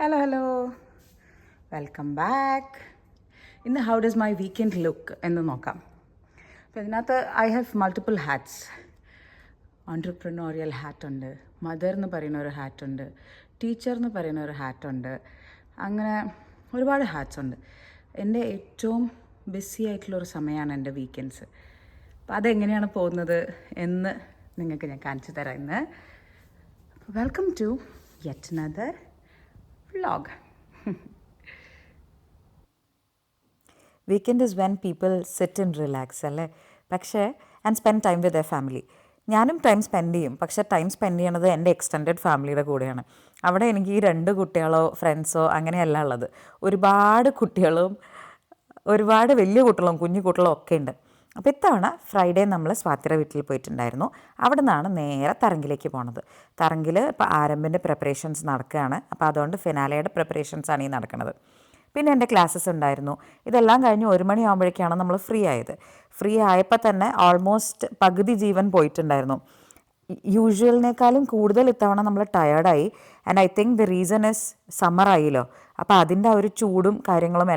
Hello hello, welcome back. ഇന്ന് how does my weekend look എന്ന് നോക്കാം. അപ്പോൾ ഇതിനകത്ത് I have multiple hats. Entrepreneurial ഹാറ്റുണ്ട്, മദർ എന്ന് പറയുന്ന ഒരു ഹാറ്റുണ്ട്, ടീച്ചർ എന്ന് പറയുന്ന ഒരു ഹാറ്റുണ്ട്, അങ്ങനെ ഒരുപാട് ഹാറ്റ്സ് ഉണ്ട്. എൻ്റെ ഏറ്റവും ബിസി ആയിട്ടുള്ളൊരു സമയമാണ് എൻ്റെ വീക്കെൻഡ്സ്. അപ്പോൾ അതെങ്ങനെയാണ് പോകുന്നത് എന്ന് നിങ്ങൾക്ക് ഞാൻ കാണിച്ചു തരാം ഇന്ന്. Welcome to yet another vlog. Weekend is when people sit and relax അല്ലേ, പക്ഷേ and spend time with the family. ഞാനും ടൈം സ്പെൻഡ് ചെയ്യും, പക്ഷേ ടൈം സ്പെൻഡ് ചെയ്യണത് എൻ്റെ എക്സ്റ്റെൻഡഡ് ഫാമിലിയുടെ കൂടെയാണ്. അവിടെ എനിക്ക് ഈ 2 കുട്ടികളോ ഫ്രണ്ട്സോ അങ്ങനെയല്ല ഉള്ളത്. ഒരുപാട് കുട്ടികളും ഒരുപാട് വലിയ കുട്ടികളും കുഞ്ഞു കുട്ടികളും ഒക്കെ ഉണ്ട്. അപ്പോൾ ഇത്തവണ ഫ്രൈഡേ നമ്മൾ സ്വാതിയുടെ വീട്ടിൽ പോയിട്ടുണ്ടായിരുന്നു. അവിടെ നിന്നാണ് നേരെ തറങ്കിലേക്ക് പോണത്. തറങ്കിൽ ഇപ്പോൾ ആരംഭിൻ്റെ പ്രിപ്പറേഷൻസ് നടക്കുകയാണ്. അപ്പോൾ അതുകൊണ്ട് ഫിനാലയുടെ പ്രിപ്പറേഷൻസാണ് ഈ നടക്കുന്നത്. പിന്നെ എൻ്റെ ക്ലാസ്സസ് ഉണ്ടായിരുന്നു. ഇതെല്ലാം കഴിഞ്ഞ് 1 മണിയാകുമ്പോഴേക്കാണ് നമ്മൾ ഫ്രീ ആയത്. ഫ്രീ ആയപ്പോൾ തന്നെ ഓൾമോസ്റ്റ് പകുതി ജീവൻ പോയിട്ടുണ്ടായിരുന്നു. യൂഷ്വലിനേക്കാളും കൂടുതൽ ഇത്തവണ നമ്മൾ ടയേർഡായി. And I think the reason is summer ആയില്ലോ. അപ്പോൾ അതിൻ്റെ ആ ഒരു ചൂടും കാര്യങ്ങളും